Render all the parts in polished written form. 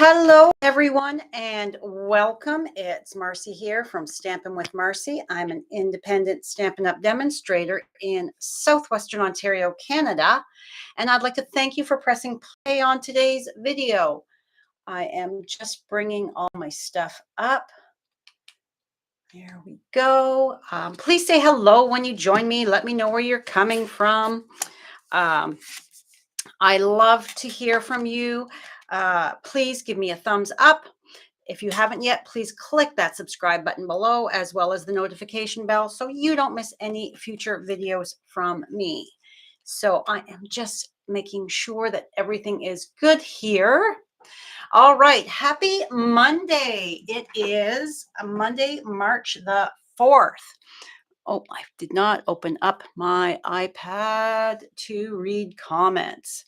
Hello, everyone, and welcome. It's Marcy here from Stampin' with Marcy. I'm an independent Stampin' Up! Demonstrator in Southwestern Ontario, Canada, and I'd like to thank you for pressing play on today's video. I am just bringing all my stuff up. There we go. Please say hello when you join me. Let me know where you're coming from. I love to hear from you. Please give me a thumbs up. If you haven't yet, please click that subscribe button below as well as the notification bell so you don't miss any future videos from me. So I am just making sure that everything is good here. All right, happy Monday. It is Monday, March the 4th. Oh, I did not open up my iPad to read comments.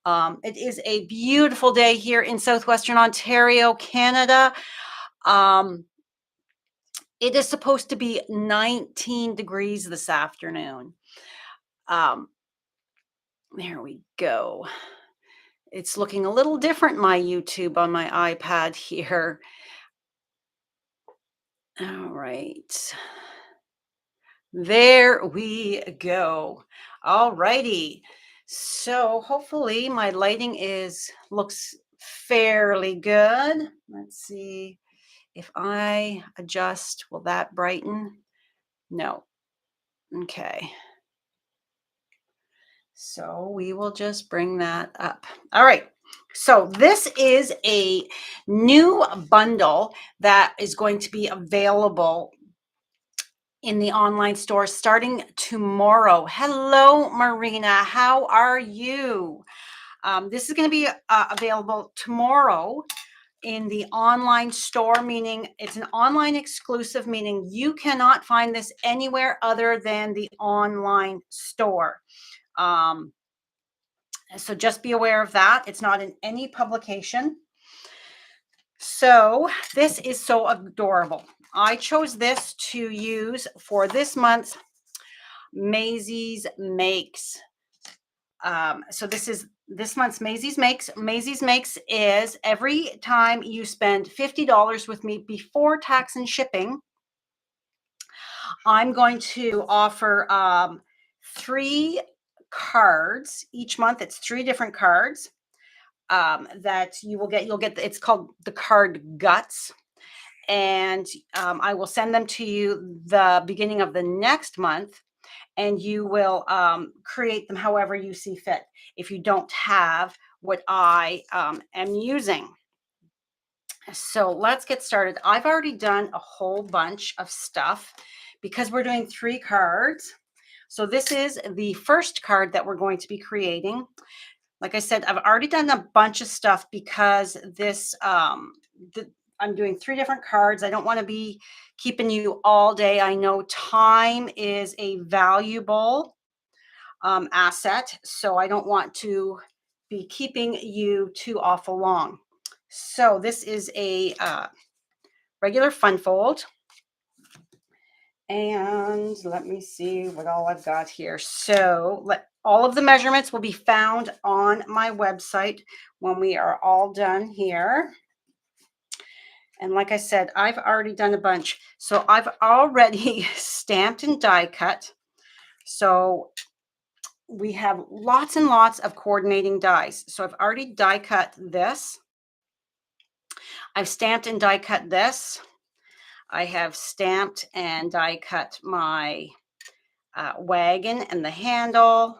It is a beautiful day here in Southwestern Ontario, Canada. It is supposed to be 19 degrees this afternoon. There we go. It's looking a little different, my YouTube on my iPad here. All right. There we go. All righty. So hopefully my lighting looks fairly good. Let's see if I adjust, will that brighten? No. Okay. So we will just bring that up. All right. So this is a new bundle that is going to be available in the online store starting tomorrow. Hello, Marina. How are you? This is going to be available tomorrow in the online store, meaning it's an online exclusive, meaning you cannot find this anywhere other than the online store. So just be aware of that. It's not in any publication. So this is so adorable. I chose this to use for this month's Macy's Makes. So this is this month's Macy's Makes. Macy's Makes is every time you spend $50 with me before tax and shipping, I'm going to offer 3 cards each month. It's 3 different cards that you will get. You'll get, it's called the card guts. And I will send them to you the beginning of the next month, and you will create them however you see fit if you don't have what I am using. So let's get started. I've already done a whole bunch of stuff because we're doing 3 cards. So this is the first card that we're going to be creating. Like I said, I've already done a bunch of stuff because this I'm doing 3 different cards. I don't want to be keeping you all day. I know time is a valuable asset, so I don't want to be keeping you too awful long. So this is a regular fun fold. And let me see what all I've got here. So all of the measurements will be found on my website when we are all done here. And like I said, I've already done a bunch. So I've already stamped and die cut. So we have lots and lots of coordinating dies. So I've already die cut this. I've stamped and die cut this. I have stamped and die cut my wagon and the handle,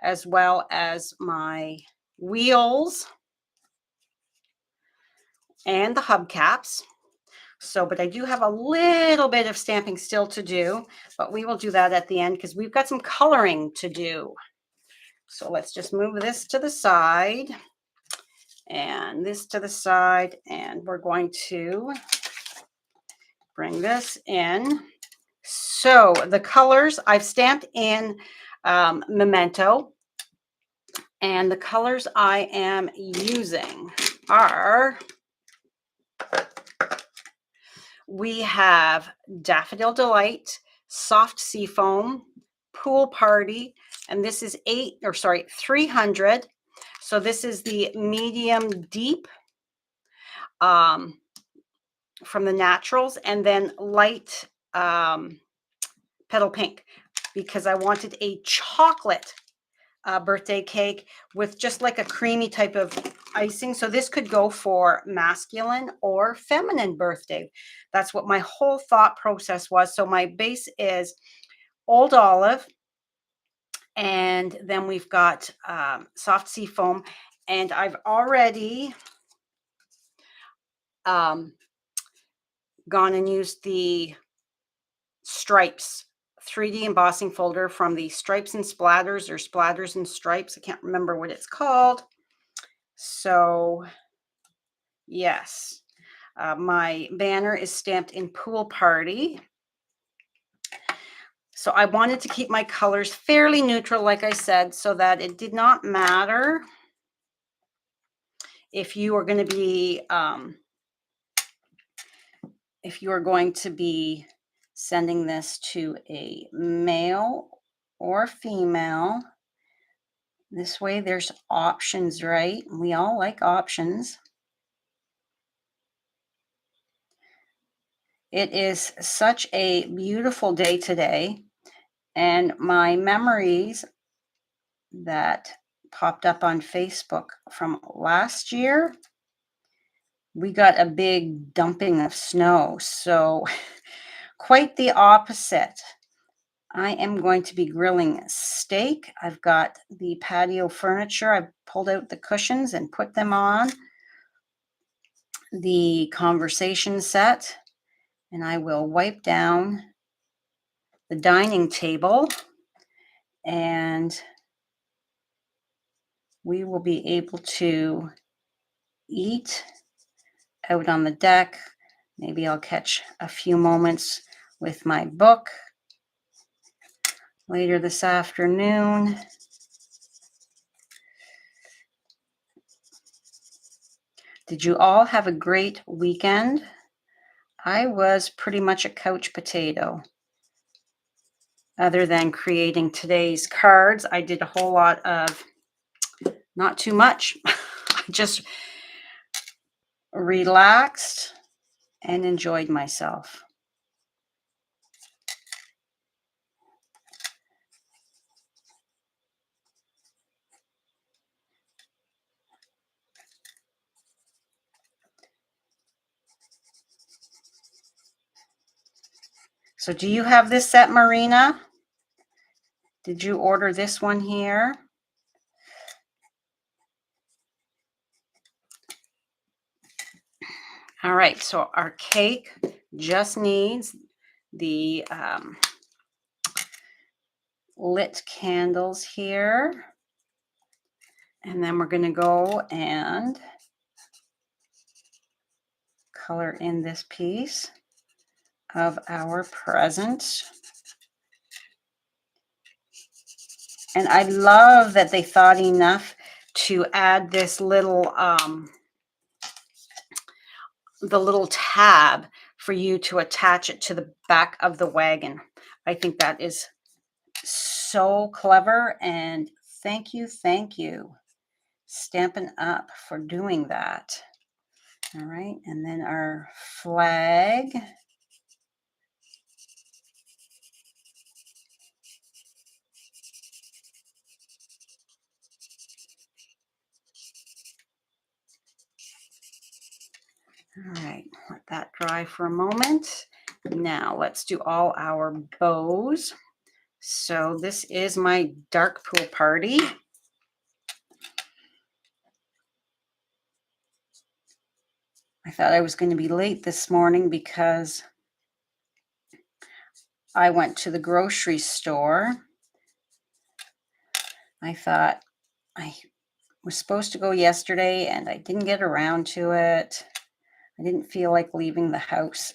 as well as my wheels and the hubcaps. So, but I do have a little bit of stamping still to do, but we will do that at the end because we've got some coloring to do. So let's just move this to the side and this to the side, and we're going to bring this in. So the colors I've stamped in Memento, and the colors I am using are, we have Daffodil Delight, Soft Seafoam, Pool Party, and this is 300. So this is the medium deep. um, from the Naturals, and then light petal pink, because I wanted a chocolate birthday cake with just like a creamy type of icing. So this could go for masculine or feminine birthday. That's what my whole thought process was. So my base is old olive, and then we've got soft sea foam, and I've already um, gone and used the stripes 3D embossing folder from the Stripes and Splatters, or Splatters and Stripes. I can't remember what it's called. So yes, my banner is stamped in Pool Party. So I wanted to keep my colors fairly neutral, like I said, so that it did not matter if you are going to be sending this to a male or female. This way there's options, right? We all like options. It is such a beautiful day today, and my memories that popped up on Facebook from last year, we got a big dumping of snow. So quite the opposite. I am going to be grilling steak. I've got the patio furniture. I pulled out the cushions and put them on the conversation set, and I will wipe down the dining table, and we will be able to eat out on the deck. Maybe I'll catch a few moments with my book later this afternoon. Did you all have a great weekend? I was pretty much a couch potato. Other than creating today's cards, I did a whole lot of not too much. I just relaxed and enjoyed myself. So do you have this set, Marina? Did you order this one here? All right, so our cake just needs the lit candles here. And then we're going to go and color in this piece of our present. And I love that they thought enough to add this little the little tab for you to attach it to the back of the wagon. I think that is so clever, and thank you, Stampin' Up, for doing that. All right, and then our flag. All right, let that dry for a moment. Now let's do all our bows. So this is my dark pool party. I thought I was going to be late this morning because I went to the grocery store. I thought I was supposed to go yesterday and I didn't get around to it. I didn't feel like leaving the house.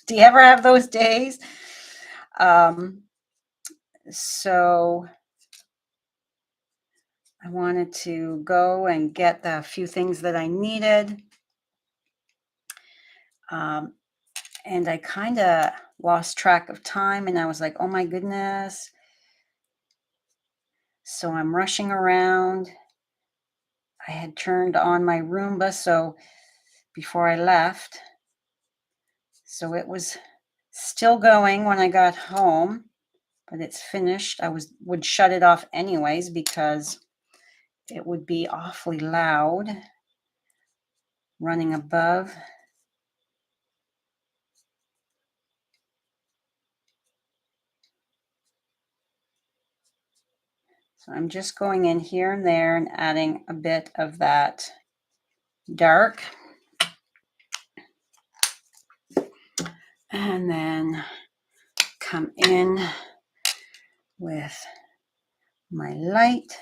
Do you ever have those days? So I wanted to go and get the few things that I needed. And I kind of lost track of time, and I was like, oh my goodness. So I'm rushing around. I had turned on my Roomba, so before I left. So it was still going when I got home, but it's finished. I would shut it off anyways because it would be awfully loud running above. So I'm just going in here and there and adding a bit of that dark. And then come in with my light.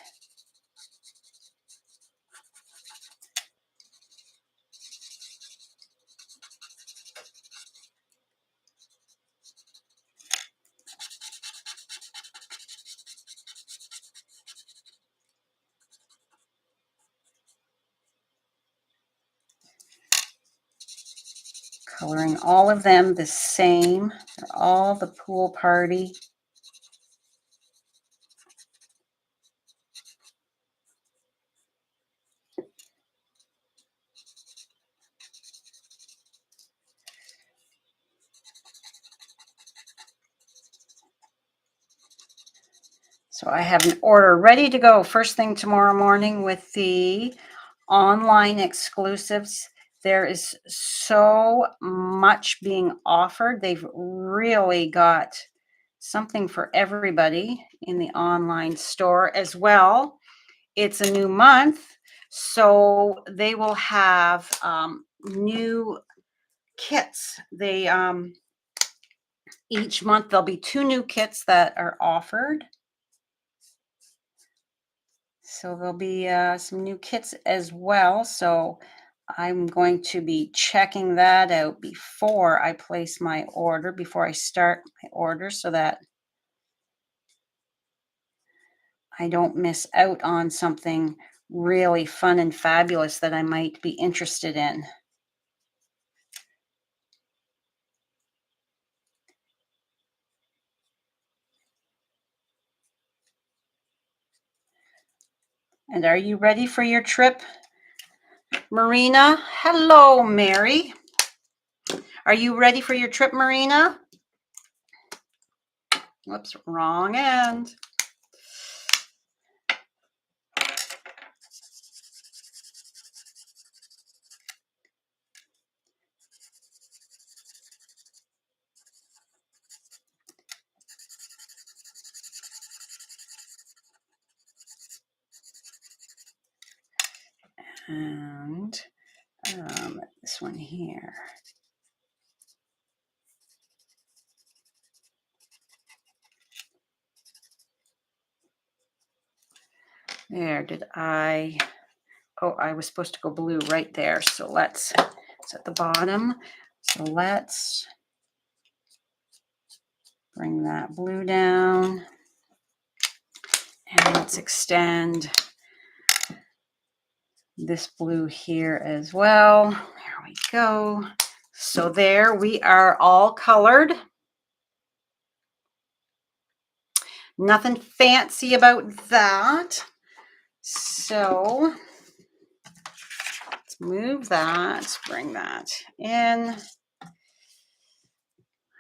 Coloring all of them the same. They're all the pool party. So I have an order ready to go first thing tomorrow morning with the online exclusives. There is so much being offered. They've really got something for everybody in the online store as well. It's a new month, so they will have new kits. They each month there'll be 2 new kits that are offered. So there'll be some new kits as well. So I'm going to be checking that out before I place my order, before I start my order, so that I don't miss out on something really fun and fabulous that I might be interested in. And are you ready for your trip, Marina? Hello, Mary. Are you ready for your trip, Marina? Whoops, wrong end. And this one here. There, did I? Oh, I was supposed to go blue right there. So it's at the bottom. So let's bring that blue down. And let's extend this blue here as well. There we go. So there we are all colored. Nothing fancy about that. So let's move that, bring that in.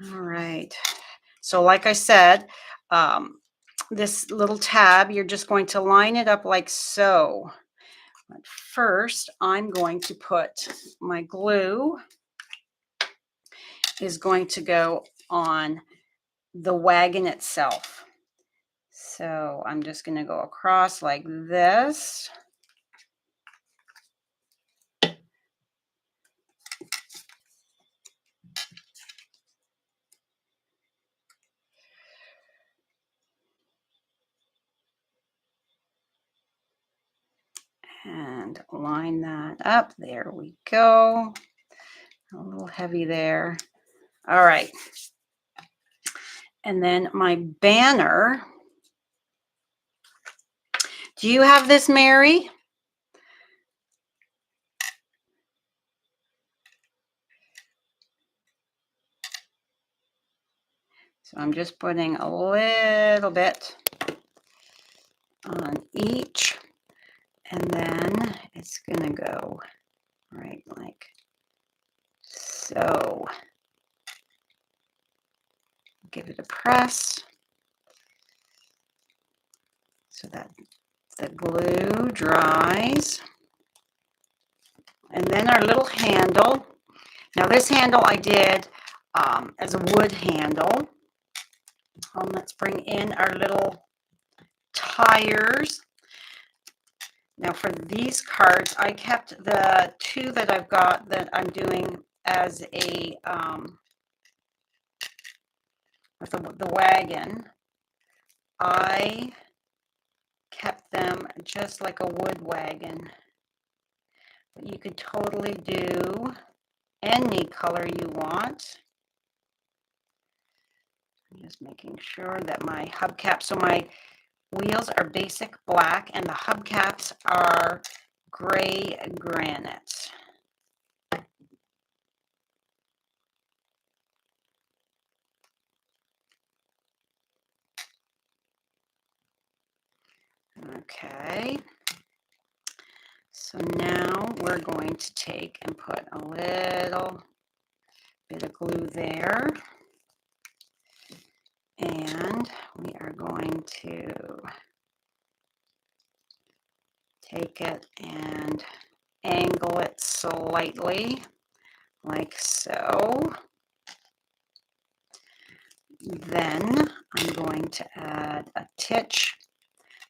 All right. So like I said, this little tab, you're just going to line it up like so. But first, I'm going to put my glue is going to go on the wagon itself. So I'm just going to go across like this. And line that up. There we go. A little heavy there. All right. And then my banner. Do you have this, Mary? So I'm just putting a little bit on each, and then it's going to go right like press so that the glue dries. And then our little handle. Now this handle I did as a wood handle. Let's bring in our little tires. Now for these cards, I kept the two that I've got that I'm doing as a, with the wagon. I kept them just like a wood wagon. But you could totally do any color you want. I'm just making sure that my hubcap, so my wheels are basic black and the hubcaps are gray granite. Okay. So now we're going to take and put a little bit of glue there. And we are going to take it and angle it slightly, like so. Then I'm going to add a titch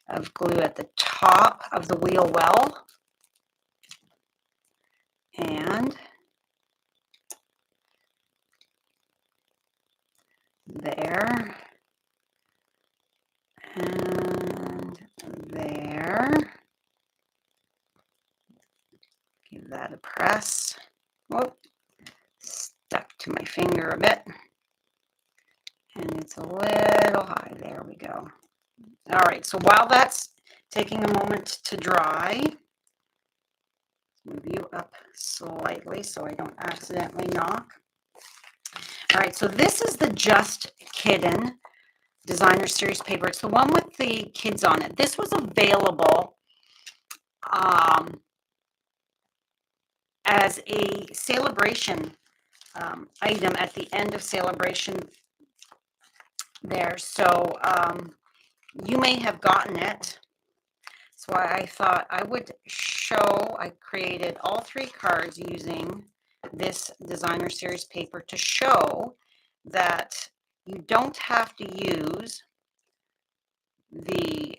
of glue at the top of the wheel well. And there. And there. Give that a press. Whoop. Stuck to my finger a bit. And it's a little high. There we go. All right, so while that's taking a moment to dry, move you up slightly so I don't accidentally knock. All right, so this is the Just Kiddin designer series paper. It's the one with the kids on it. This was available as a celebration item at the end of celebration there. So you may have gotten it. So I thought I would show, I created all 3 cards using this designer series paper to show that you don't have to use the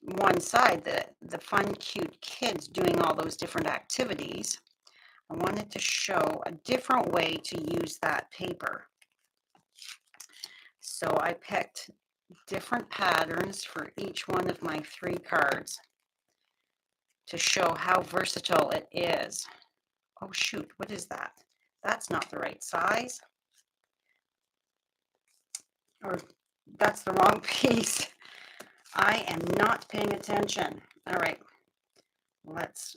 one side, the fun, cute kids doing all those different activities. I wanted to show a different way to use that paper. So I picked different patterns for each one of my 3 cards to show how versatile it is. Oh shoot, what is that? That's not the right size. Or that's the wrong piece. I am not paying attention. All right, let's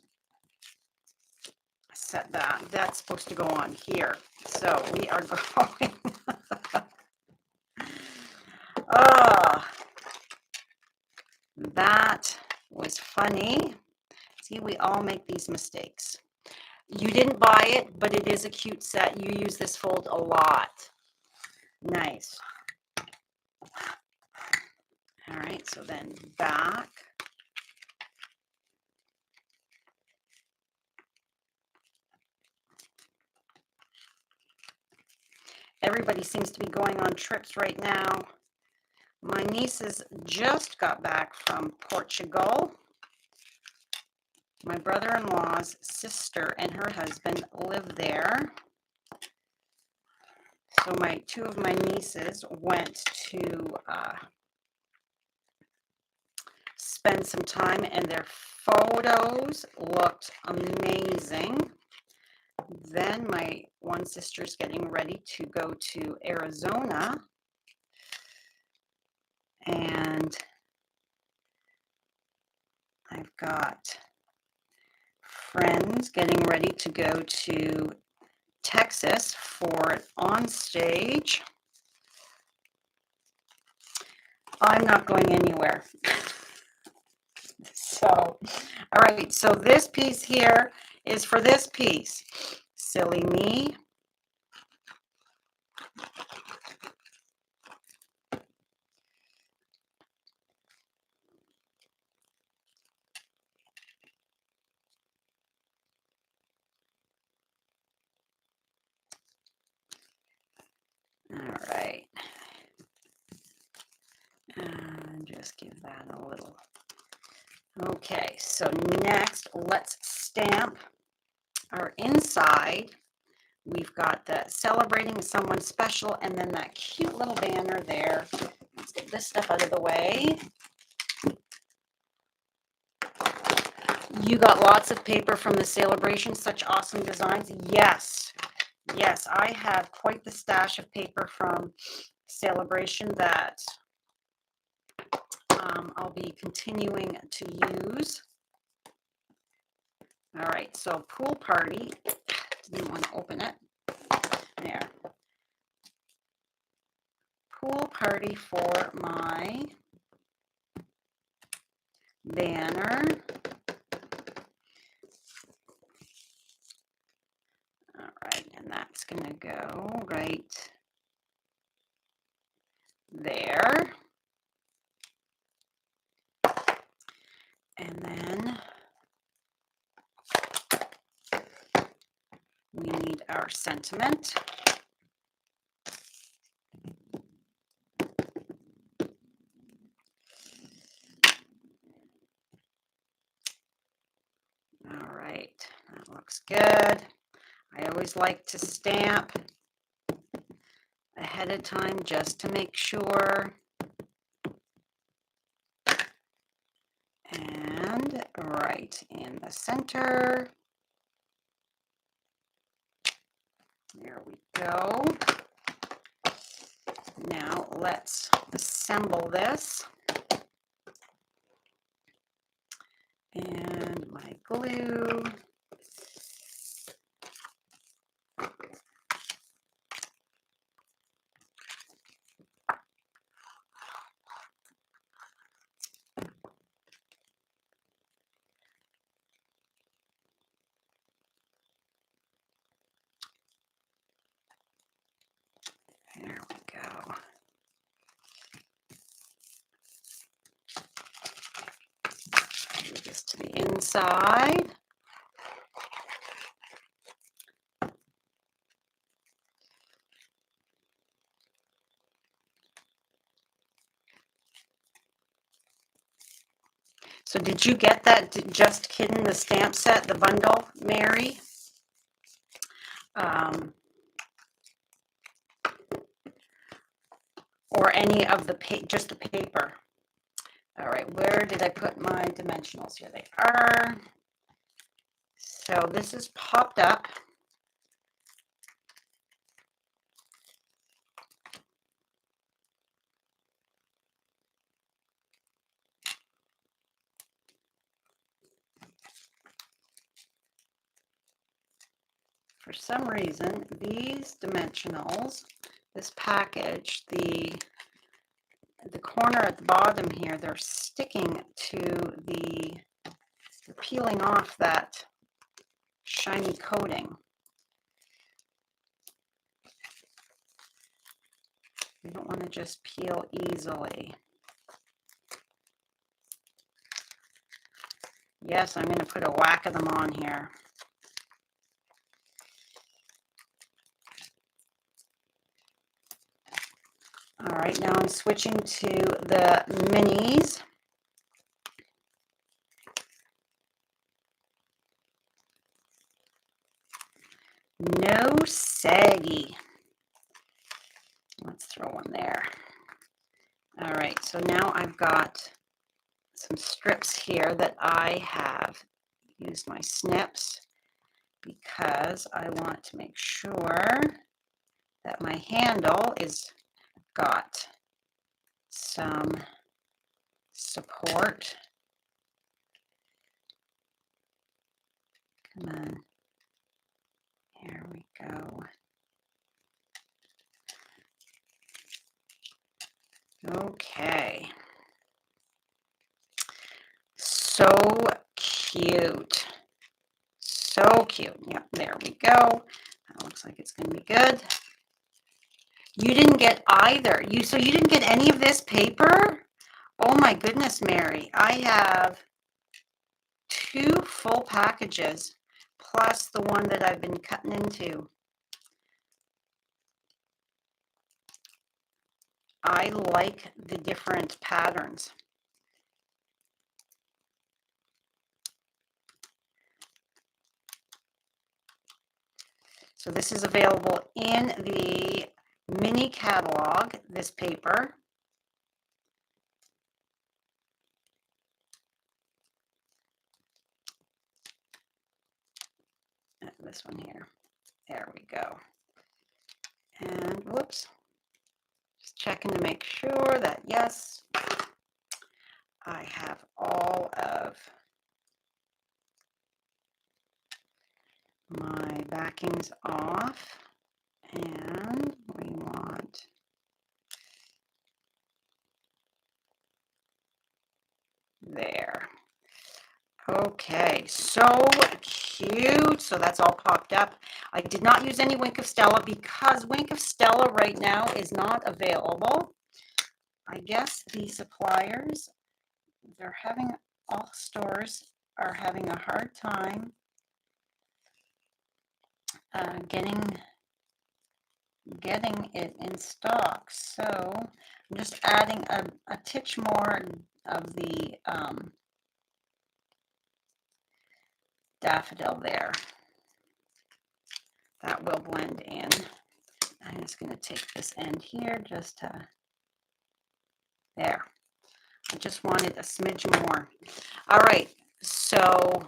set that. That's supposed to go on here. So we are going. Oh, that was funny. See, we all make these mistakes. You didn't buy it, but it is a cute set. You use this fold a lot. Nice. All right, so then back. Everybody seems to be going on trips right now. My nieces just got back from Portugal. My brother-in-law's sister and her husband live there. So 2 of my nieces went to spend some time, and their photos looked amazing. Then my one sister's getting ready to go to Arizona, and I've got friends getting ready to go to Texas for an on stage. I'm not going anywhere. So, all right, so this piece here is for this piece. Silly me. just give that a little. Okay, so next let's stamp our inside. We've got the celebrating someone special and then that cute little banner there. Let's get this stuff out of the way. You got lots of paper from the celebration, such awesome designs. Yes, yes, I have quite the stash of paper from celebration that I'll be continuing to use. All right, so pool party. Didn't want to open it. There. Pool party for my banner. All right, and that's going to go right there. And then we need our sentiment. All right, that looks good. I always like to stamp ahead of time just to make sure. And right in the center. There we go. Now let's assemble this. And my glue. There we go. Do this to the inside. So did you get that Just Kiddin, the stamp set, the bundle, Mary? Or any of the just the paper? All right, where did I put my dimensionals? Here they are. So this is popped up. For some reason, these dimensionals, this package, the corner at the bottom here, they're sticking to they're peeling off that shiny coating. You don't want to just peel easily. Yes, I'm going to put a whack of them on here. All right, now I'm switching to the minis. No saggy. Let's throw one there. All right, so now I've got some strips here that I have used my snips because I want to make sure that my handle is got some support. Come on. Here we go. Okay. So cute. So cute. Yep, there we go. That looks like it's going to be good. You didn't get either. So you didn't get any of this paper? Oh my goodness, Mary. I have 2 full packages plus the one that I've been cutting into. I like the different patterns. So this is available in the mini catalog, this paper. This one here. There we go. And whoops. Just checking to make sure that, yes, I have all of my backings off. And we want there. Okay, so cute. So that's all popped up. I did not use any Wink of Stella because Wink of Stella right now is not available. I guess the suppliers, all stores are having a hard time getting it in stock. So I'm just adding a titch more of the daffodil there. That will blend in. I'm just going to take this end here just to, there. I just wanted a smidge more. All right, so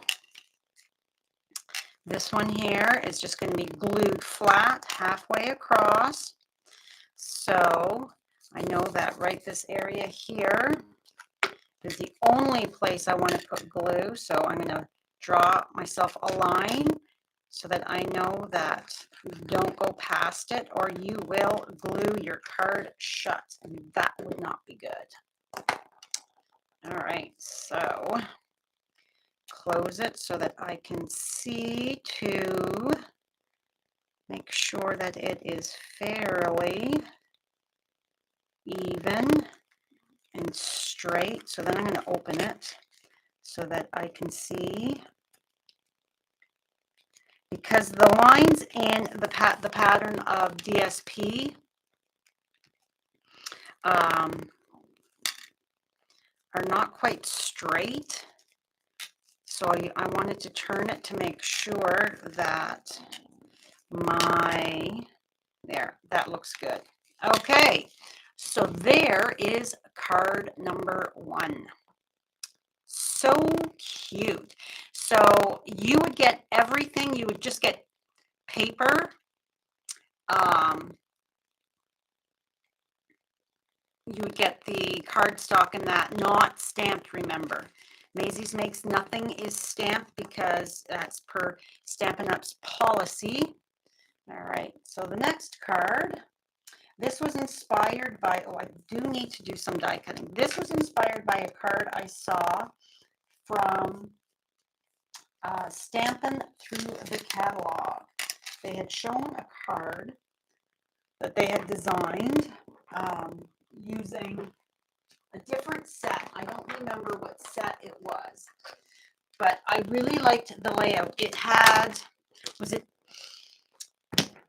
this one here is just going to be glued flat halfway across. So I know that right this area here is the only place I want to put glue. So I'm going to draw myself a line so that I know that don't go past it or you will glue your card shut, and that would not be good. All right, so close it so that I can see to make sure that it is fairly even and straight. So then I'm going to open it so that I can see, because the lines in the pattern of DSP are not quite straight. So I wanted to turn it to make sure that that looks good. Okay, so there is card number 1. So cute. So you would get everything. You would just get paper. You would get the cardstock and that, not stamped, remember. Maisie's Makes Nothing is stamped because that's per Stampin' Up's policy. All right, so the next card, this was inspired by, I do need to do some die cutting. This was inspired by a card I saw from Stampin' through the catalog. They had shown a card that they had designed using a different set. I don't remember what set it was, but I really liked the layout. It had, was it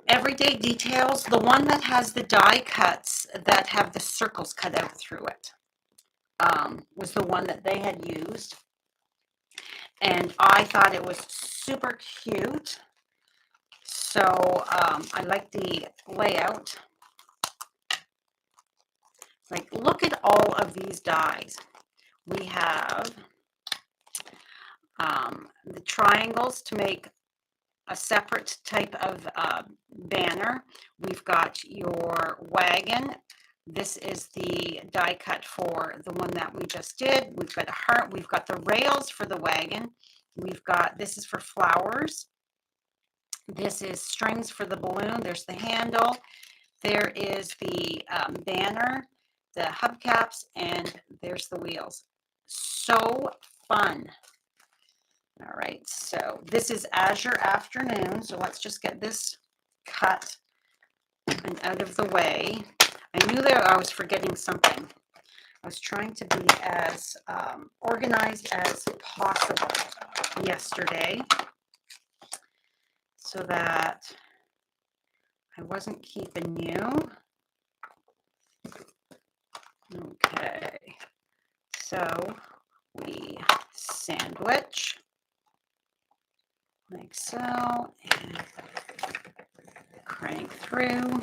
Everyday Details? The one that has the die cuts that have the circles cut out through it was the one that they had used. And I thought it was super cute. So I like the layout. Like, look at all of these dies. We have the triangles to make a separate type of banner. We've got your wagon. This is the die cut for the one that we just did. We've got a heart. We've got the rails for the wagon. We've got, this is for flowers. This is strings for the balloon. There's the handle. There is the banner, the hubcaps, and there's the wheels. So fun. All right, so this is Azure Afternoon. So let's just get this cut and out of the way. I knew that I was forgetting something. I was trying to be as organized as possible yesterday so that I wasn't keeping you. Okay, so we sandwich like so, and crank through.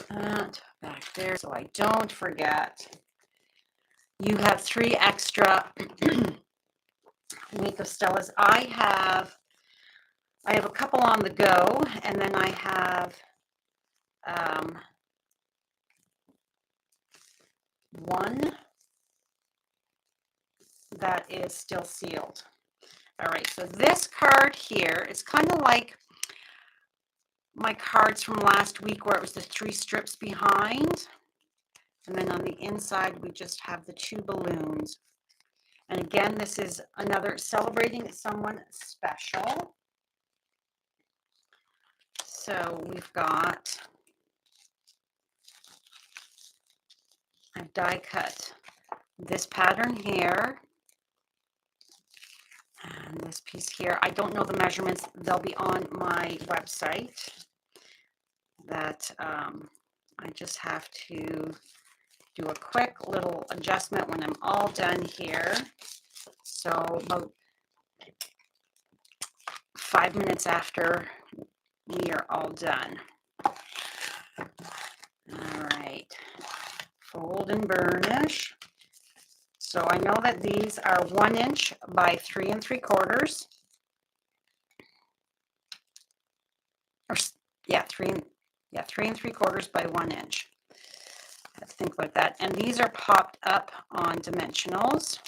That back there so I don't forget. You have 3 extra week of Stellas. I have a couple on the go, and then I have one that is still sealed. All right, so this card here is kind of like my cards from last week where it was the 3 strips behind. And then on the inside, we just have the 2 balloons. And again, this is another celebrating someone special. So we've got, I've die cut this pattern here and this piece here. I don't know the measurements. They'll be on my website. That I just have to do a quick little adjustment when I'm all done here. So about 5 minutes after we are all done. All right, fold and burnish. So I know that these are 1 inch by 3 3/4. Or yeah, 3 3/4 by 1 inch. I have to think about that. And these are popped up on dimensionals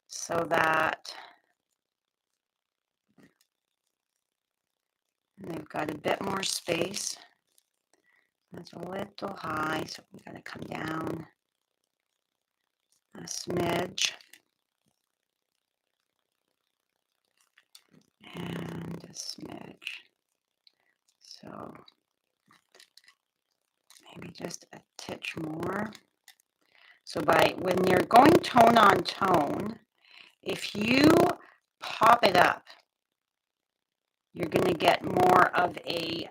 so that they've got a bit more space. That's a little high, so we got to come down a smidge and a smidge. So maybe just a titch more. So when you're going tone on tone, if you pop it up, you're going to get more of a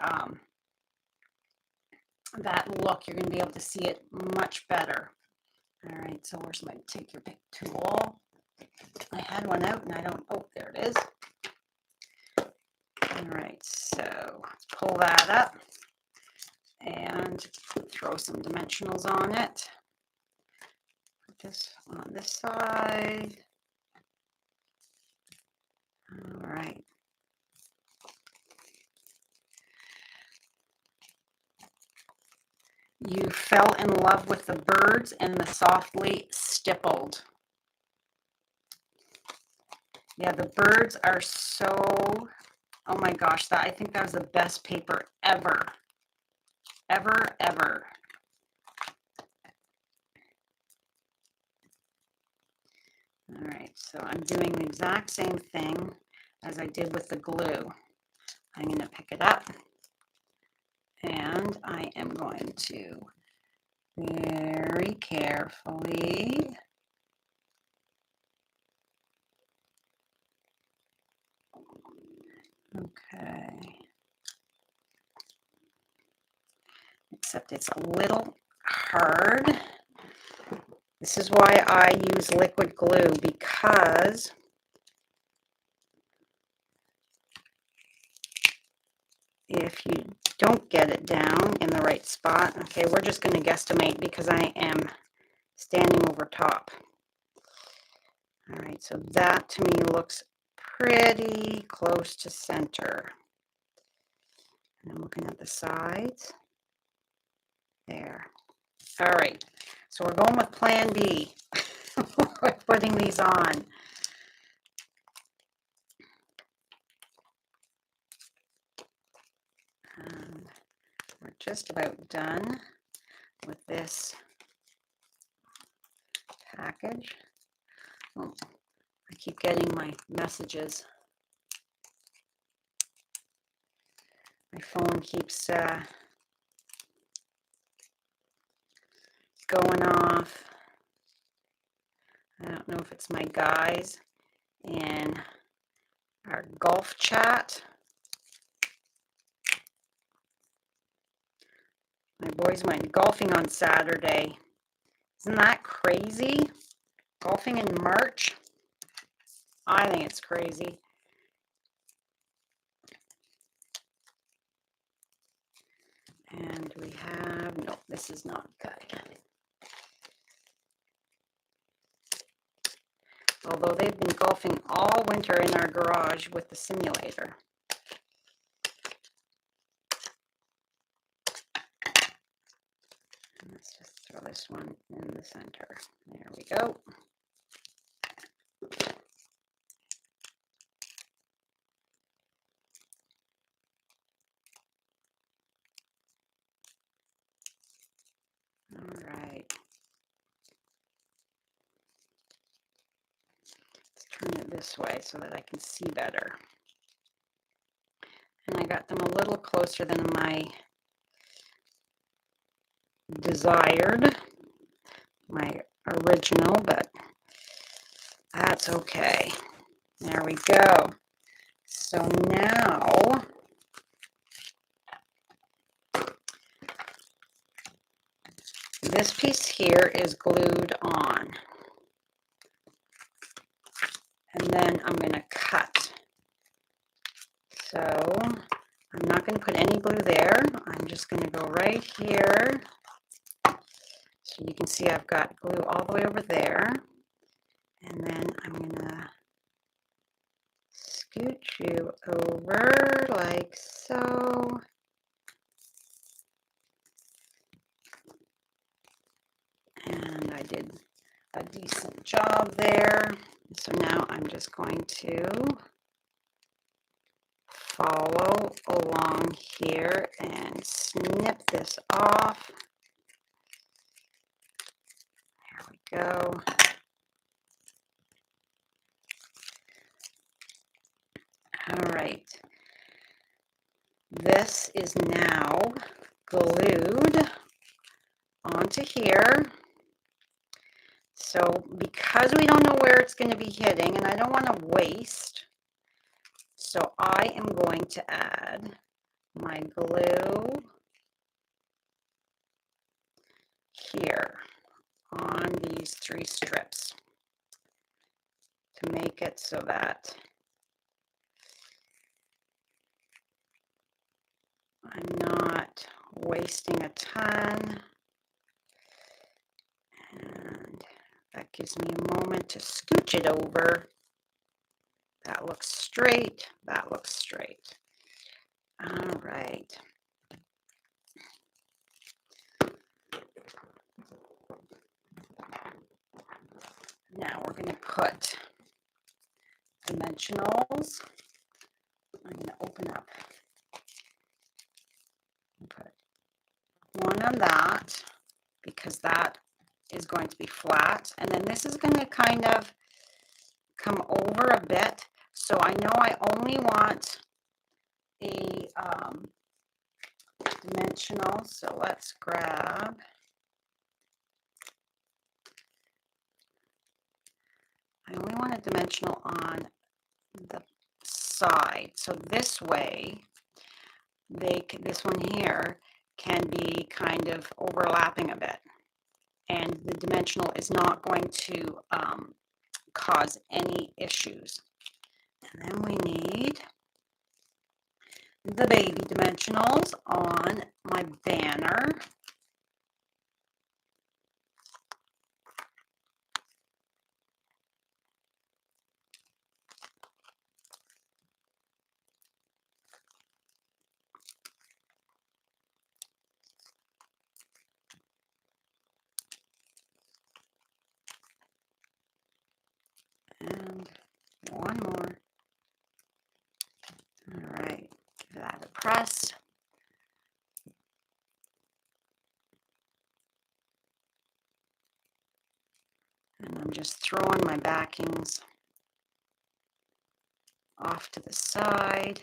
that look. You're going to be able to see it much better. All right, so where's my take your pick tool? I had one out and I don't, oh, there it is. All right, so pull that up and throw some dimensionals on it. Put this on this side. All right. You fell in love with the birds and the softly stippled. Yeah, the birds are so, oh my gosh, I think that was the best paper ever. Ever. All right, so I'm doing the exact same thing as I did with the glue. I'm going to pick it up and I am going to very carefully okay, except it's a little hard. This is why I use liquid glue, because if you don't get it down in the right spot, okay, we're just going to guesstimate because I am standing over top. All right, so that to me looks pretty close to center. And I'm looking at the sides. There. All right, so we're going with plan B. We're putting these on. And we're just about done with this package. Oh, I keep getting my messages. My phone keeps going off. I don't know if it's my guys in our golf chat. My boys went golfing on Saturday. Isn't that crazy? Golfing in March. I think it's crazy. And we have, no, this is not cut. Although they've been golfing all winter in our garage with the simulator. Let's just throw this one in the center. There we go. All right. Let's turn it this way so that I can see better. And I got them a little closer than my desired, my original, but that's okay. There we go. So now this piece here is glued on. And then I'm going to cut. So I'm not going to put any glue there. I'm just going to go right here. So you can see I've got glue all the way over there. And then I'm going to scooch you over like so. And I did a decent job there. So now I'm just going to follow along here and snip this off. There we go. All right. This is now glued onto here. So because we don't know where it's going to be hitting, and I don't want to waste, so I am going to add my glue here on these 3 strips to make it so that I'm not wasting a ton. And that gives me a moment to scooch it over. That looks straight. That looks straight. All right. Now we're going to put dimensionals. I'm going to open up and put one on that because that is going to be flat. And then this is going to kind of come over a bit. So I know I only want a dimensional. So let's grab I only want a dimensional on the side. So this way, this one here can be kind of overlapping a bit. And the dimensional is not going to cause any issues. And then we need the baby dimensionals on my banner. And one more. All right, give that a press. And I'm just throwing my backings off to the side.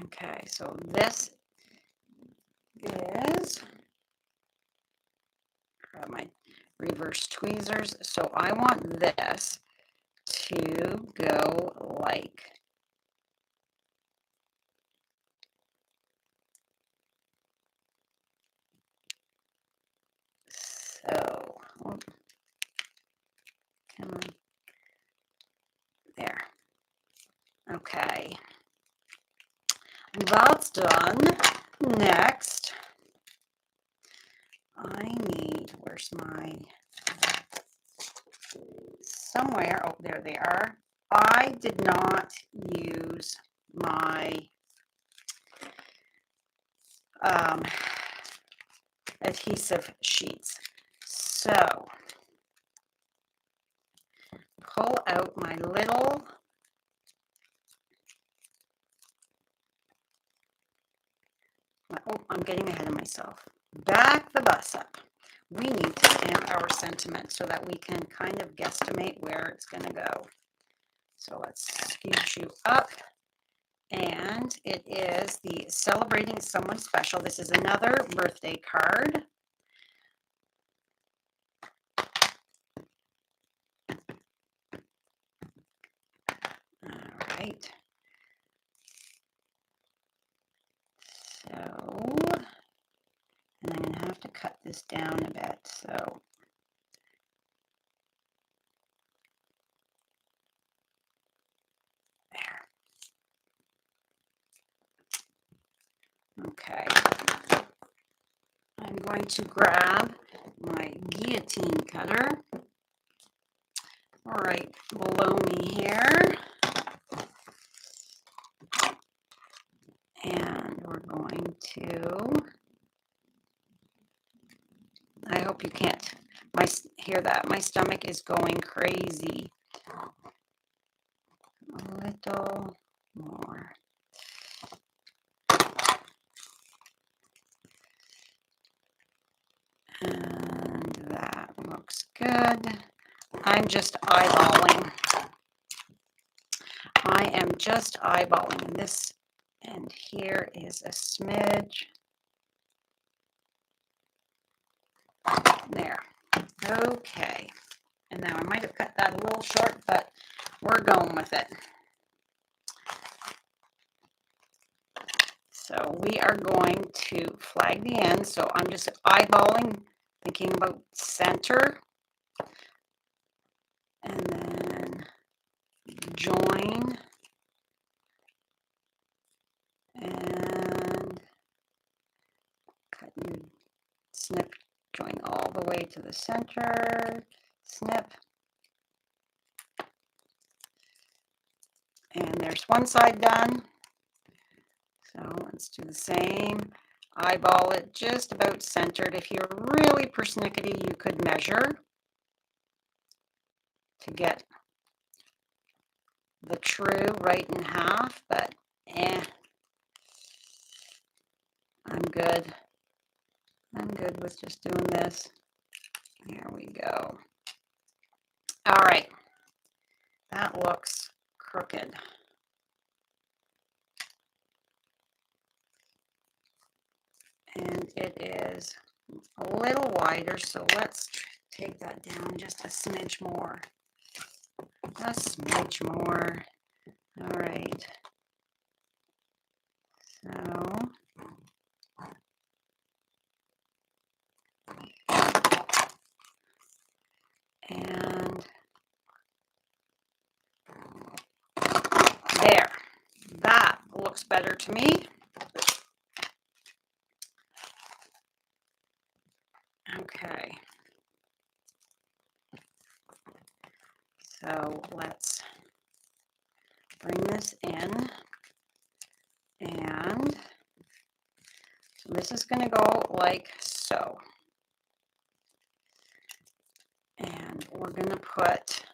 Okay, so this is, grab my reverse tweezers. So I want this to go like. So, oh, come on. There. Okay. That's done. Next, I need, where's my, somewhere, oh, there they are. I did not use my adhesive sheets. So, pull out my little oh, I'm getting ahead of myself. Back the bus up. We need to stamp our sentiment so that we can kind of guesstimate where it's going to go. So let's scooch you up. And it is the Celebrating Someone Special. This is another birthday card. All right. So, and I'm going to have to cut this down a bit. So, there. Okay. I'm going to grab my guillotine cutter right below me here. And we're going to, I hope you can't hear that. My stomach is going crazy. A little more. And that looks good. I'm just eyeballing. I am just eyeballing this, and here is a smidge. There. Okay. And now I might have cut that a little short, but we're going with it. So we are going to flag the end. So I'm just eyeballing, thinking about center. And then join. And cut and snip, join all the way to the center. Snip. And there's one side done. So let's do the same. Eyeball it just about centered. If you're really persnickety, you could measure to get the true right in half, but I'm good. I'm good with just doing this. There we go. All right. That looks crooked. And it is a little wider, so let's take that down just a smidge more. A smidge more. All right. So, and there. That looks better to me. Okay. So let's bring this in, and so this is going to go like so. And we're going to put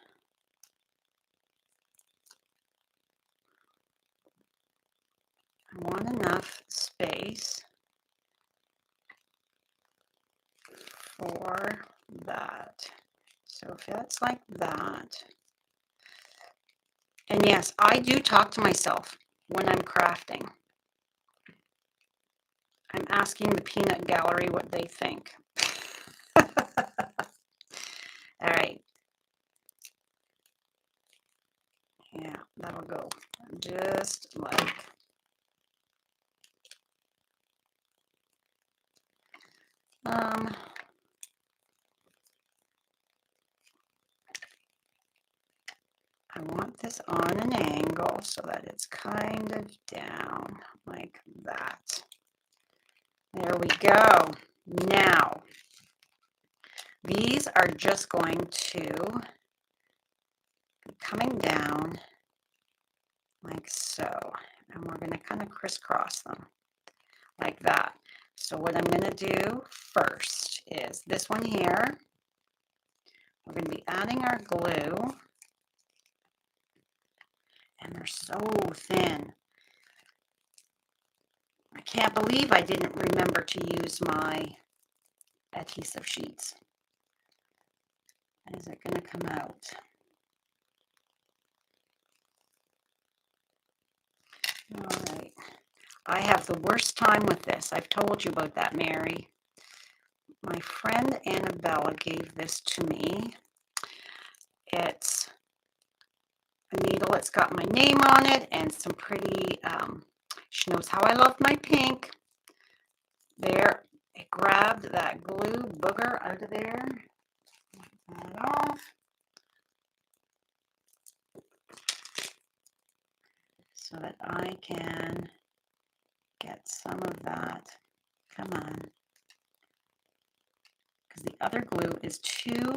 I want enough space for that. So if that's like that, and yes, I do talk to myself when I'm crafting. I'm asking the peanut gallery what they think. All right. just like I want this on an angle so that it's kind of down like that. There we go. Now, these are just going to be coming down like so. And we're going to kind of crisscross them like that. So what I'm going to do first is this one here. We're going to be adding our glue. And they're so thin. I can't believe I didn't remember to use my adhesive sheets. Is it going to come out? All right. I have the worst time with this. I've told you about that, Mary. My friend Annabella gave this to me. It's a needle. It's got my name on it and some pretty, she knows how I love my pink. There, it grabbed that glue booger out of there. Get that off. So that I can get some of that. Come on. Because the other glue is too,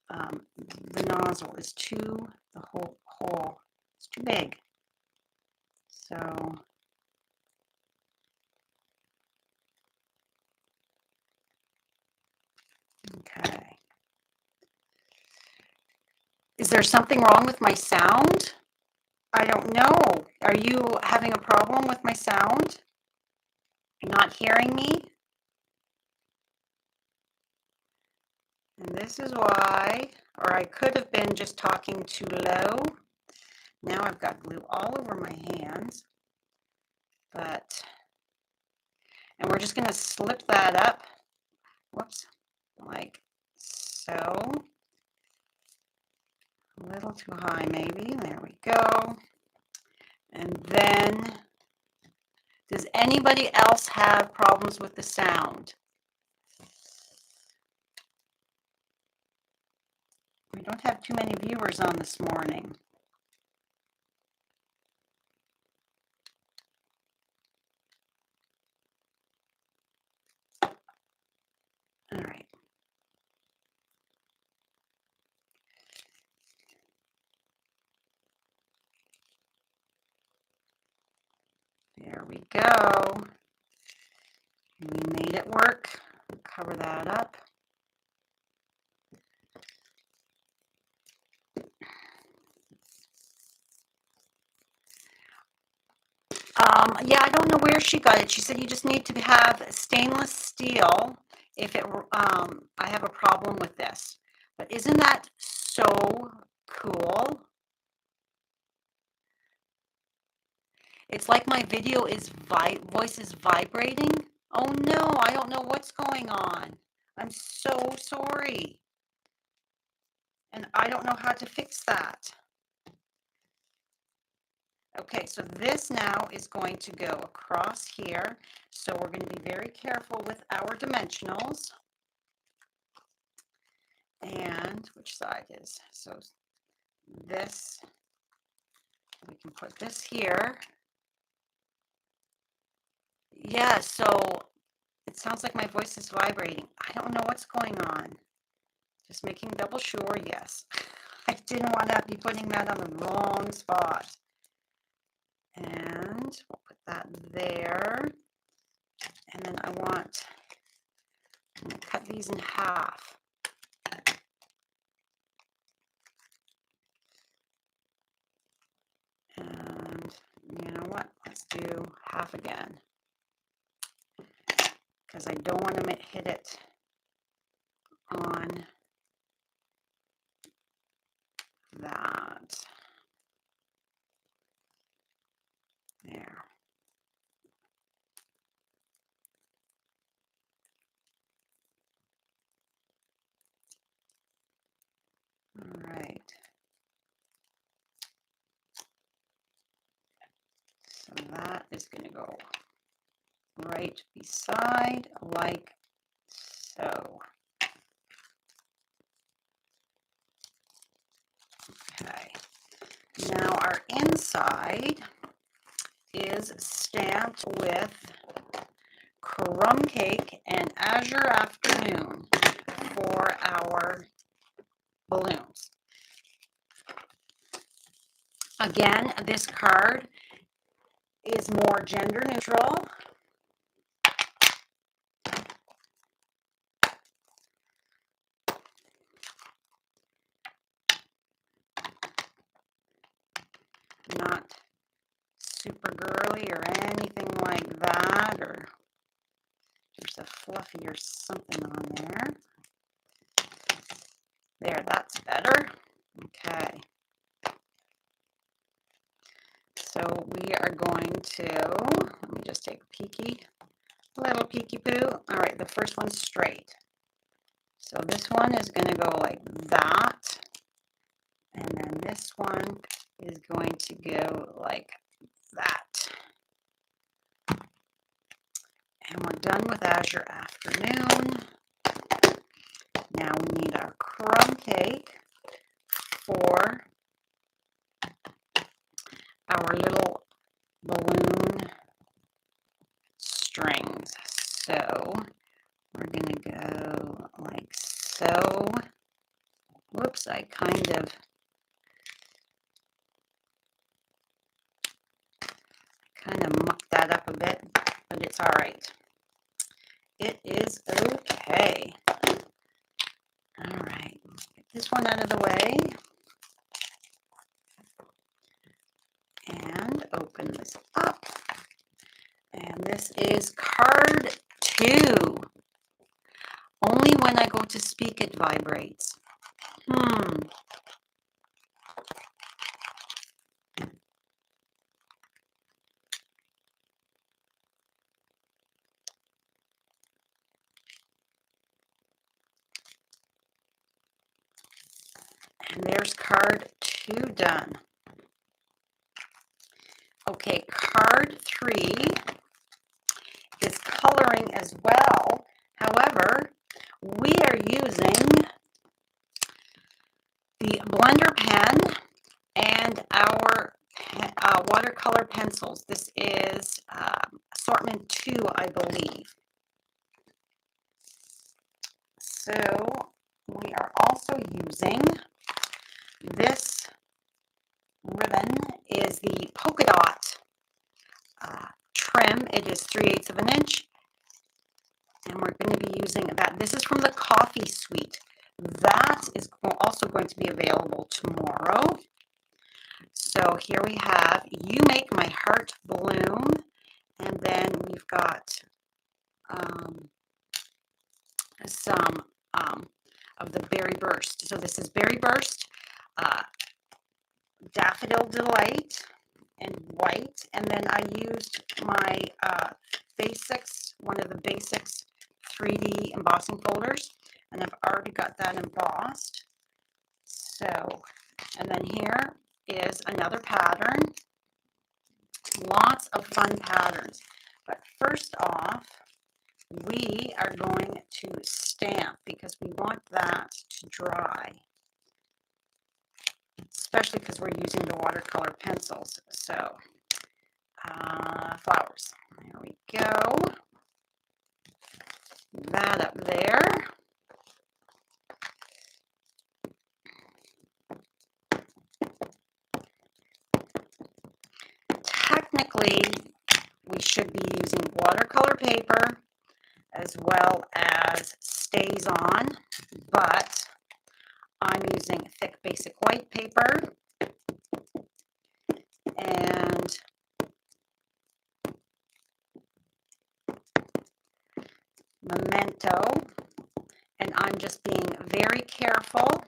the nozzle is too, the whole hole, it's too big. So, okay. Is there something wrong with my sound? I don't know. Are you having a problem with my sound? You're not hearing me? And this is why, or I could have been just talking too low. Now I've got glue all over my hands. But, and we're just going to slip that up. Whoops. Like so. A little too high maybe. There we go. And then, does anybody else have problems with the sound? We don't have too many viewers on this morning. All right. There we go. We made it work. Cover that up. Yeah, I don't know where she got it. She said you just need to have stainless steel if it I have a problem with this. But isn't that so cool? It's like my video is voice is vibrating. Oh no, I don't know what's going on. I'm so sorry. And I don't know how to fix that. Okay, so this now is going to go across here. So we're going to be very careful with our dimensionals. And which side is, so this, we can put this here. Yeah, so it sounds like my voice is vibrating. I don't know what's going on. Just making double sure, yes. I didn't want to be putting that on the wrong spot. And we'll put that there. And then I'm going to cut these in half. And you know what? Let's do half again. Because I don't want to hit it on that. There. All right. to go right beside like so. Okay. Now our inside is stamped with Crumb Cake and Azure Afternoon for our balloons. Again, this card is more gender neutral. Not super girly or anything like that, or there's a fluffy or something on there. There, that's better. Okay. So we are going to, let me just take a little peeky poo. All right, the first one's straight. So this one is going to go like that. And then this one is going to go like that. And we're done with Azure Afternoon. Now we need our crumb cake for our little balloon strings. So we're going to go like so. Whoops, I kind of mucked that up a bit, but it's all right. It is okay. All right, get this one out of the way. And open this up. And this is card 2. Only when I go to speak it vibrates. And there's card 2 done. Okay, card 3 is coloring as well. However, we are using the blender pen and our watercolor pencils. This is assortment 2, I believe. So we are also using this ribbon is the polka dot trim. It is 3/8 of an inch. And we're going to be using that. This is from the Coffee Suite. That is also going to be available tomorrow. So here we have You Make My Heart Bloom. And then we've got some of the Berry Burst. So this is Berry Burst, Daffodil Delight, and white. And then I used my basics, one of the basics 3D embossing folders, and I've already got that embossed. So, and then here is another pattern. Lots of fun patterns. But first off, we are going to stamp because we want that to dry, especially because we're using the watercolor pencils. So, flowers. There we go. That up there. Technically, we should be using watercolor paper as well as Stays On, but I'm using thick basic white paper and Memento, and I'm just being very careful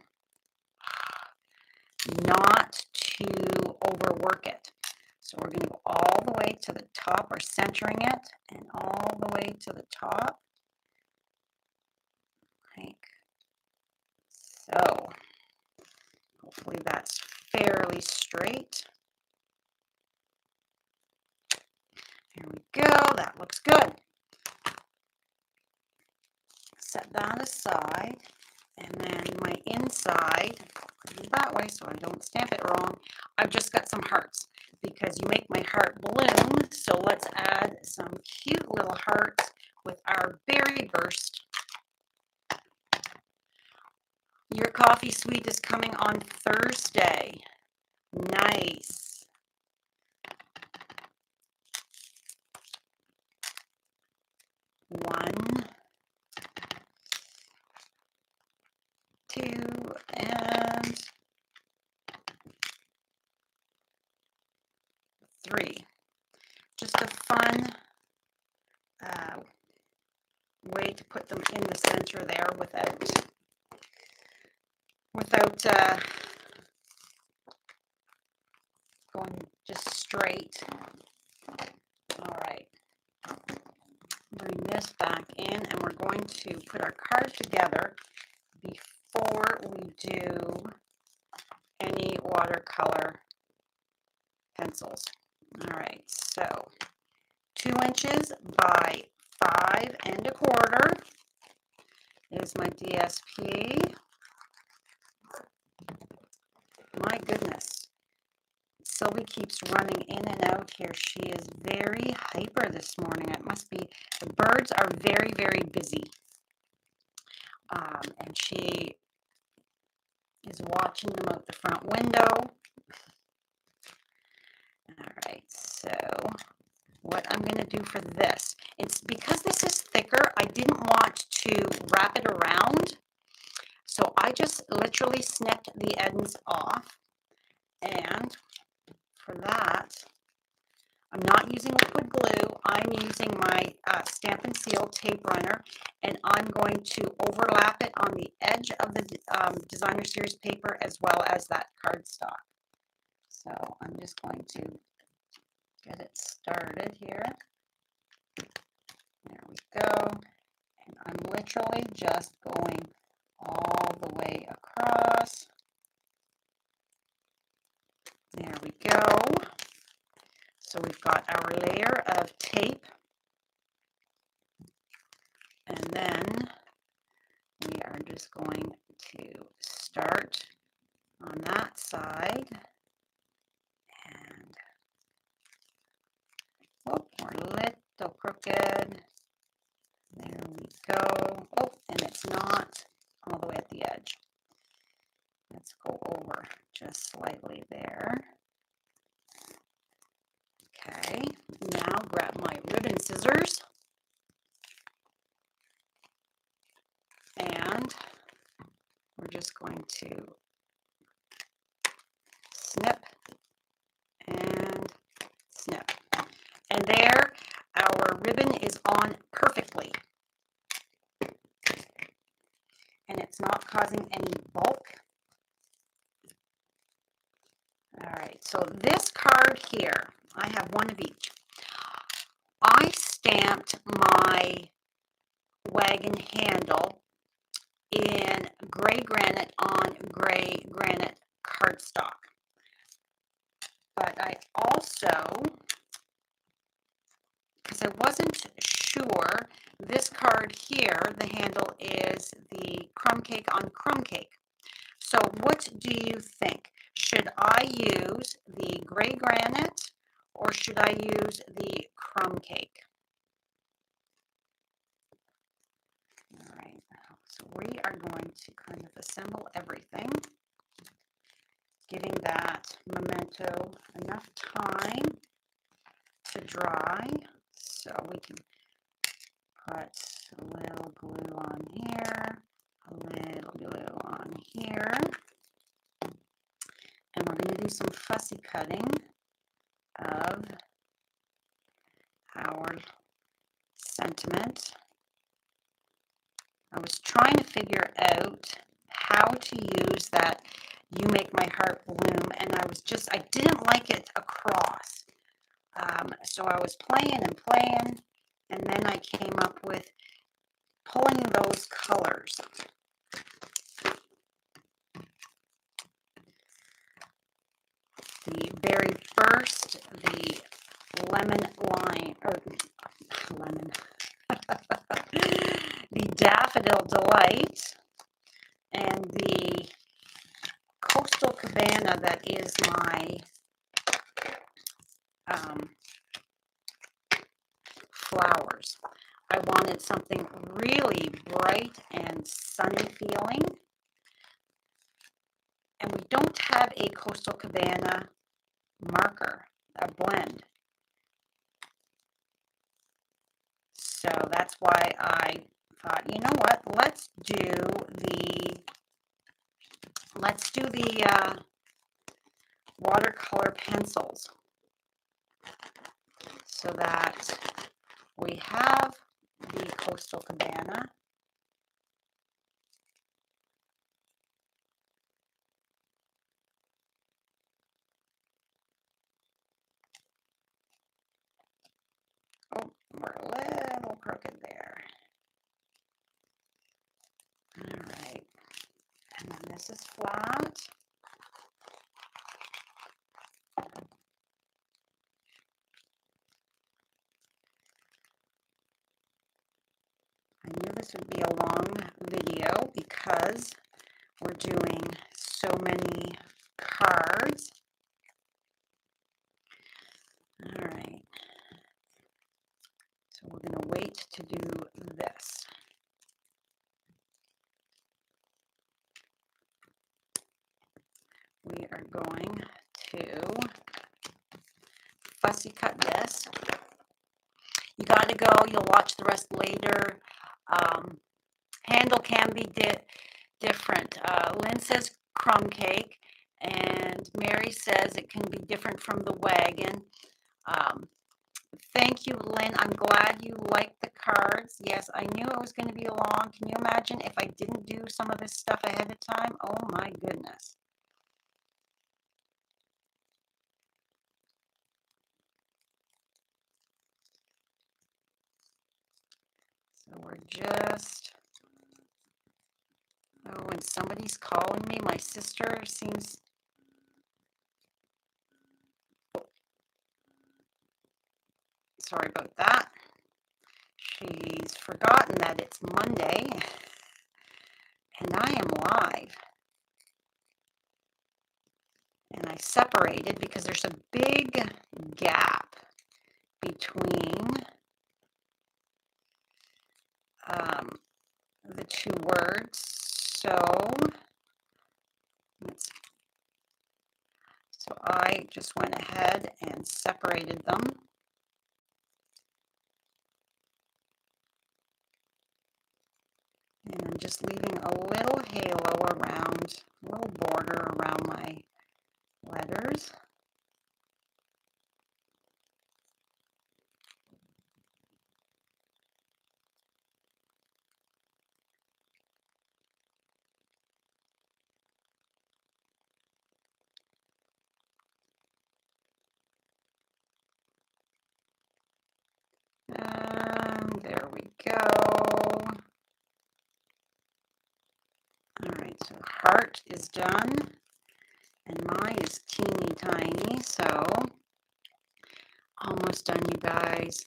not to overwork it. So we're going to go all the way to the top. We're centering it and all the way to the top, like so. Hopefully that's fairly straight. There we go. That looks good. Set that aside. And then my inside, put it that way so I don't stamp it wrong. I've just got some hearts because you make my heart balloon. So let's add some cute little hearts with our berry burst. Your coffee suite is coming on Thursday. Nice. One, two, and three. Just a fun way to put them in the center there without going just straight. All right. Bring this back in, and we're going to put our card together before we do any watercolor pencils. All right, so 2 inches by 5 1/4 is my DSP. My goodness, Sylvie keeps running in and out here. She is very hyper this morning. It must be, the birds are very, very busy. And she is watching them out the front window. All right, so what I'm going to do for this, it's because this is thicker, I didn't want to wrap it around. So I just literally snipped the ends off. And for that, I'm not using liquid glue. I'm using my Stampin' Seal tape runner, and I'm going to overlap it on the edge of the designer series paper as well as that cardstock. So I'm just going to get it started here. There we go. And I'm literally just going all the way across. There we go. So we've got our layer of tape, and then we are just going to start on that side, and oh, we're a little crooked. There we go. Oh, and it's not all the way at the edge. Let's go over just slightly there. Okay, now grab my ribbon scissors, and we're just going to snip and snip. And there, our ribbon is on perfectly. And it's not causing any bulk. All right, so this card here, I have one of each. I stamped my wagon handle in gray granite on gray granite cardstock. But I also, because I wasn't sure, this card here, the handle is the crumb cake on crumb cake. So what do you think? Should I use the gray granite or should I use the crumb cake? All right, so we are going to kind of assemble everything, giving that memento enough time to dry. So we can put a little glue on here, a little glue on here. And we're going to do some fussy cutting of our sentiment. I was trying to figure out how to use that "You Make My Heart Bloom," and I didn't like it across. So I was playing and playing, and then I came up with pulling those colors. The very first, the lemon lime, or white, and the Coastal Cabana that is my flowers. I wanted something really bright and sunny feeling. And we don't have a Coastal Cabana marker, a blend. So that's why I thought, you know what, let's do the watercolor pencils so that we have the Coastal Cabana. Oh, we're a little crooked there. All right. And then this is flat. I knew this would be a long video because we're doing so many cards. All right. So we're going to wait to do this. We are going to fussy cut this. You got to go. You'll watch the rest later. Handle can be different. Lynn says crumb cake, and Mary says it can be different from the wagon. Thank you, Lynn. I'm glad you liked the cards. Yes, I knew it was going to be long. Can you imagine if I didn't do some of this stuff ahead of time? Oh my goodness. So we're just, oh, and somebody's calling me. My sister seems, sorry about that. She's forgotten that it's Monday and I am live. And I separated because there's a big gap between the two words. So I just went ahead and separated them. And I'm just leaving a little halo around, a little border around my letters. There we go. All right, so heart is done, and mine is teeny tiny, so almost done, you guys.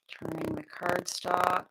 Turning the cardstock.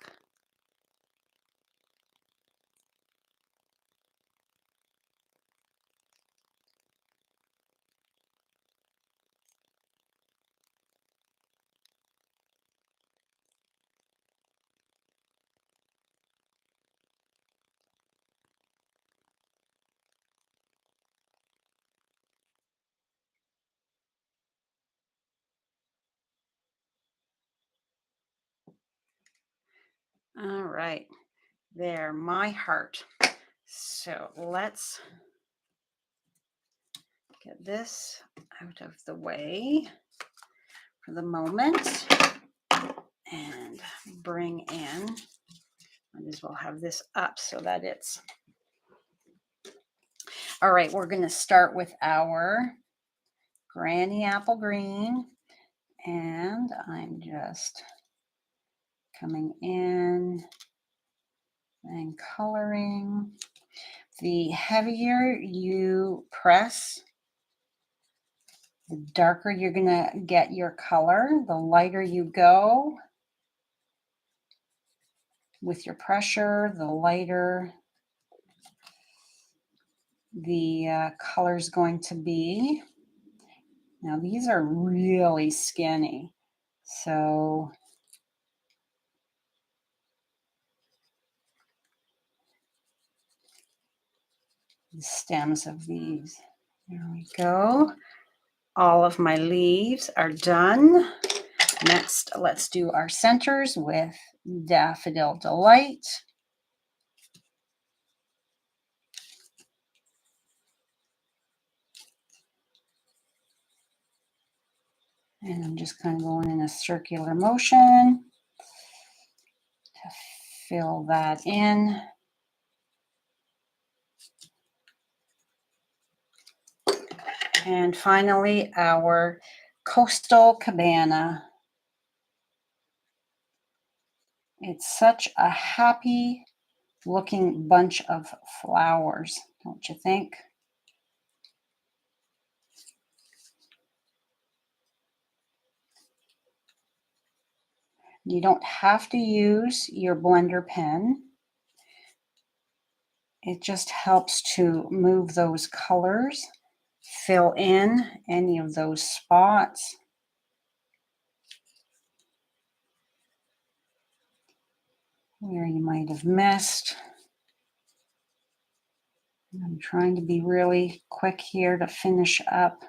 All right, there, my heart. So let's get this out of the way for the moment and bring in, might as well have this up so that it's, all right, we're going to start with our Granny Apple Green, and I'm just coming in and coloring. The heavier you press The darker you're gonna get your color, the lighter you go with your pressure, the lighter the color is going to be. Now these are really skinny, so the stems of these. There we go. All of my leaves are done. Next, let's do our centers with Daffodil Delight. And I'm just kind of going in a circular motion to fill that in. And finally, our Coastal Cabana. It's such a happy looking bunch of flowers, don't you think? You don't have to use your blender pen. It just helps to move those colors, fill in any of those spots. Where you might have missed. I'm trying to be really quick here to finish up.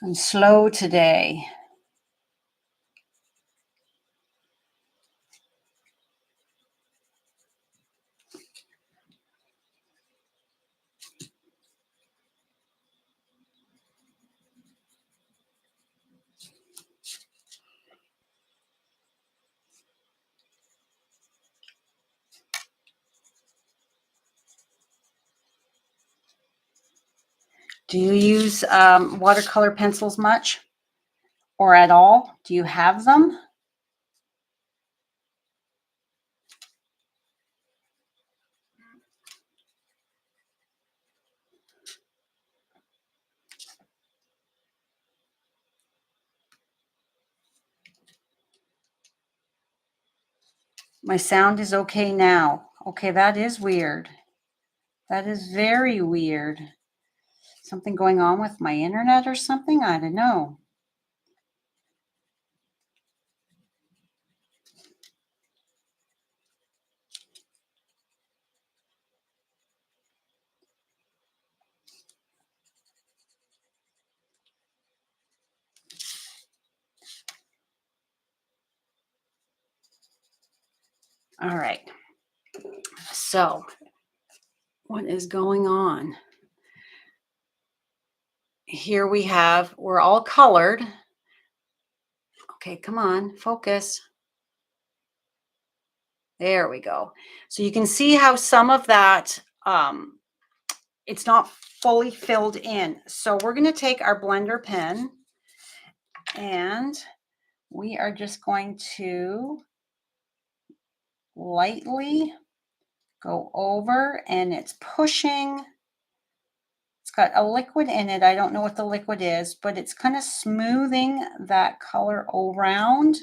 I'm slow today. Do you use watercolor pencils much or at all? Do you have them? My sound is okay now. Okay, that is weird. That is very weird. Something going on with my internet or something? I don't know. All right. So, what is going on? Here we're all colored. Okay, come on, focus. There we go. So you can see how some of that, it's not fully filled in. So we're going to take our blender pen and we are just going to lightly go over, and it's pushing. It's got a liquid in it. I don't know what the liquid is, but it's kind of smoothing that color around,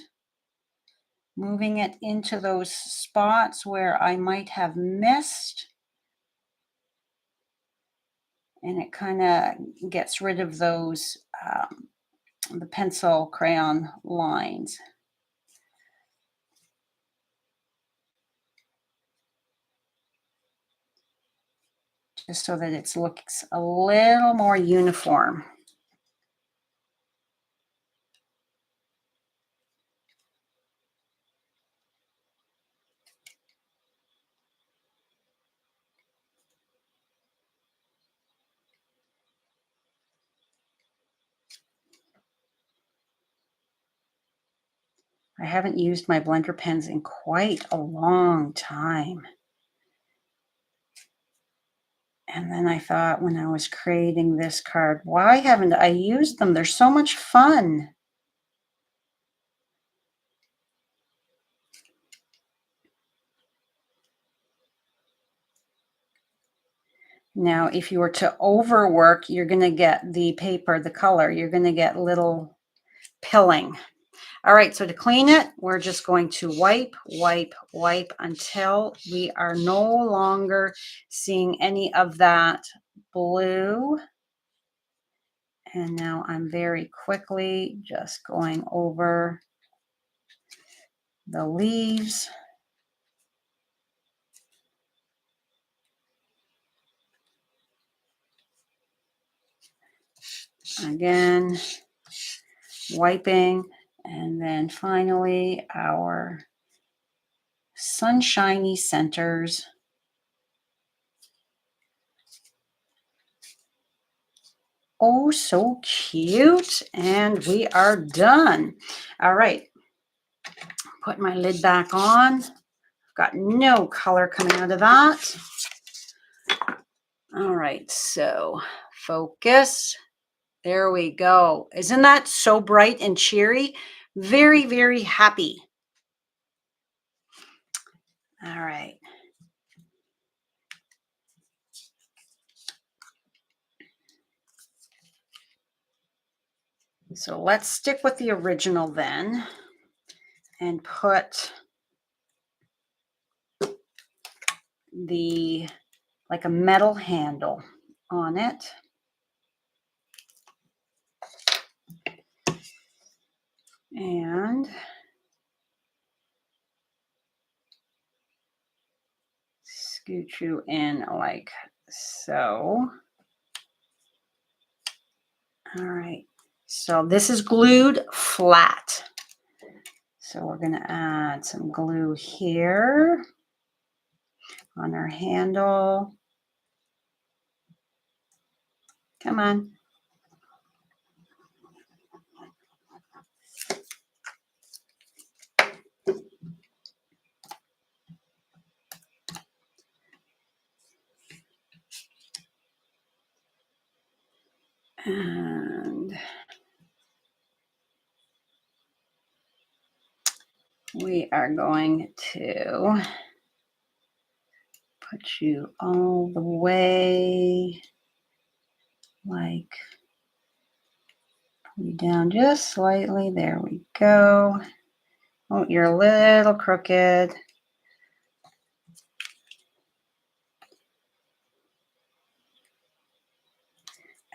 moving it into those spots where I might have missed. And it kind of gets rid of those, the pencil crayon lines. Just so that it looks a little more uniform. I haven't used my blender pens in quite a long time. And then I thought when I was creating this card, why haven't I used them? They're so much fun. Now, if you were to overwork, you're going to get the paper, the color, you're going to get little pilling. All right, so to clean it, we're just going to wipe, wipe, wipe until we are no longer seeing any of that blue. And now I'm very quickly just going over the leaves. Again, wiping, and then finally our sunshiny centers. Oh, so cute. And we are done. All right. Put my lid back on. Got no color coming out of that. All right. So focus. There we go. Isn't that so bright and cheery? Very, very happy. All right. So let's stick with the original then and put the, like a metal handle on it. And scoot you in like so. All right. So this is glued flat. So we're going to add some glue here on our handle. Come on. And we are going to put you all the way, like, pull you down just slightly. There we go. Oh, you're a little crooked.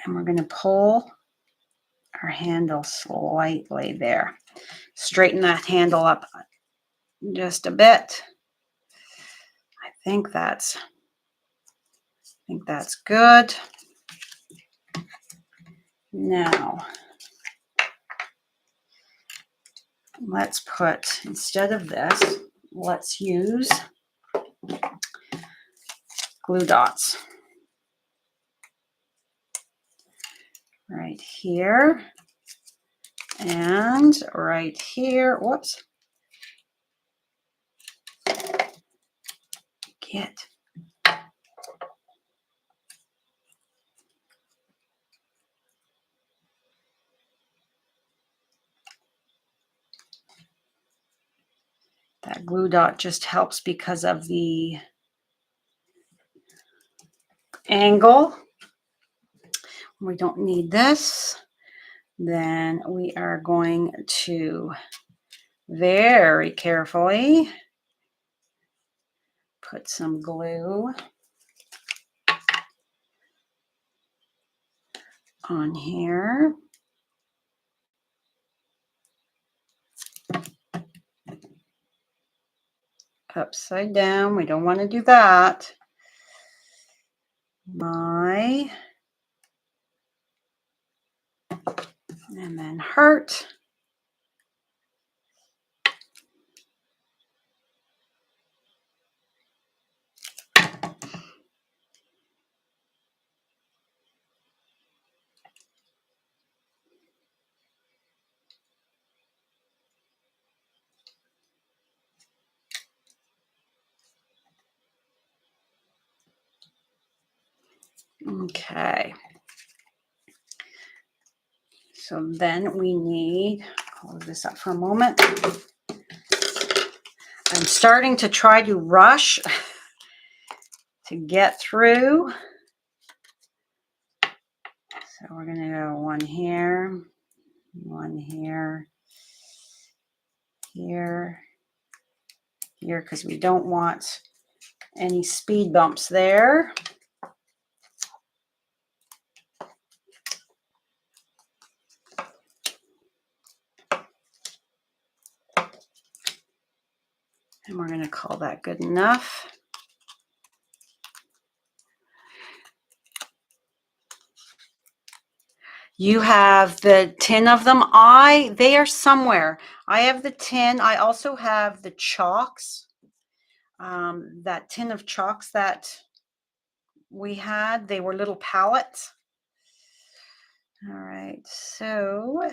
And we're going to pull our handle slightly there. Straighten that handle up just a bit. I think that's good. Now, let's put, instead of this, let's use glue dots. Right here and right here. Whoops. Get. That glue dot just helps because of the angle. We don't need this. Then we are going to very carefully put some glue on here. Upside down. We don't want to do that. And then heart. Okay. So then we need, hold this up for a moment. I'm starting to try to rush to get through So we're going to go one here, here, here, because we don't want any speed bumps there. And we're going to call that good enough. You have the tin of them. They are somewhere. I have the tin. I also have the chalks. That tin of chalks that we had, they were little pallets. All right, so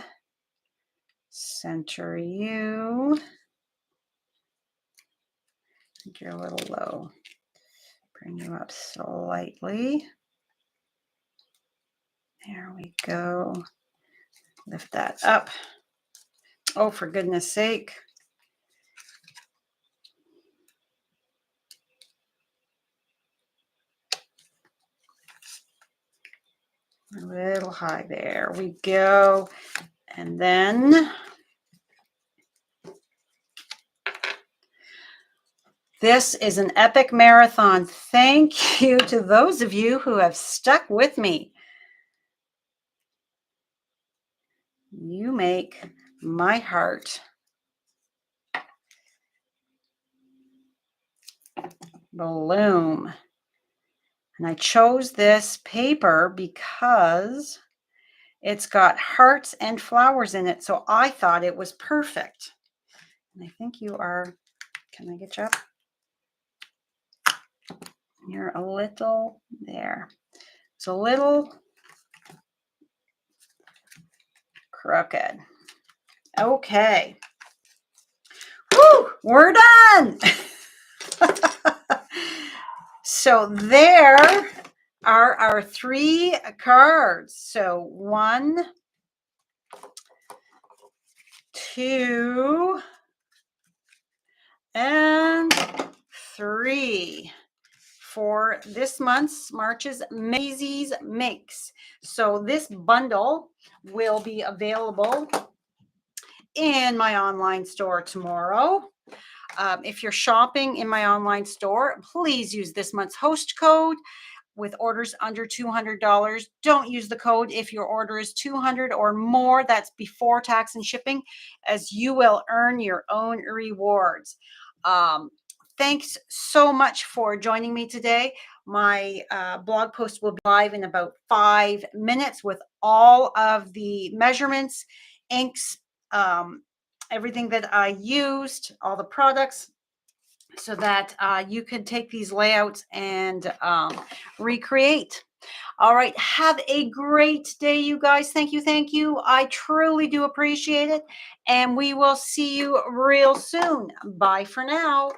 center you. I think you're a little low. Bring you up slightly. There we go. Lift that up. Oh, for goodness sake. A little high. There we go. And then this is an epic marathon. Thank you to those of you who have stuck with me. You make my heart bloom. And I chose this paper because it's got hearts and flowers in it. So I thought it was perfect. And I think you are, can I get you up? You're a little there. It's a little crooked. Okay. Woo, we're done. So there are our 3 cards. So 1, 2, and 3 for this month's March's Maisie's Makes. So this bundle will be available in my online store tomorrow. If you're shopping in my online store, please use this month's host code. With orders under $200, don't use the code if your order is $200 or more. That's before tax and shipping, as you will earn your own rewards. Thanks so much for joining me today. My blog post will be live in about 5 minutes with all of the measurements, inks, everything that I used, all the products, so that you can take these layouts and recreate. All right. Have a great day, you guys. Thank you. Thank you. I truly do appreciate it. And we will see you real soon. Bye for now.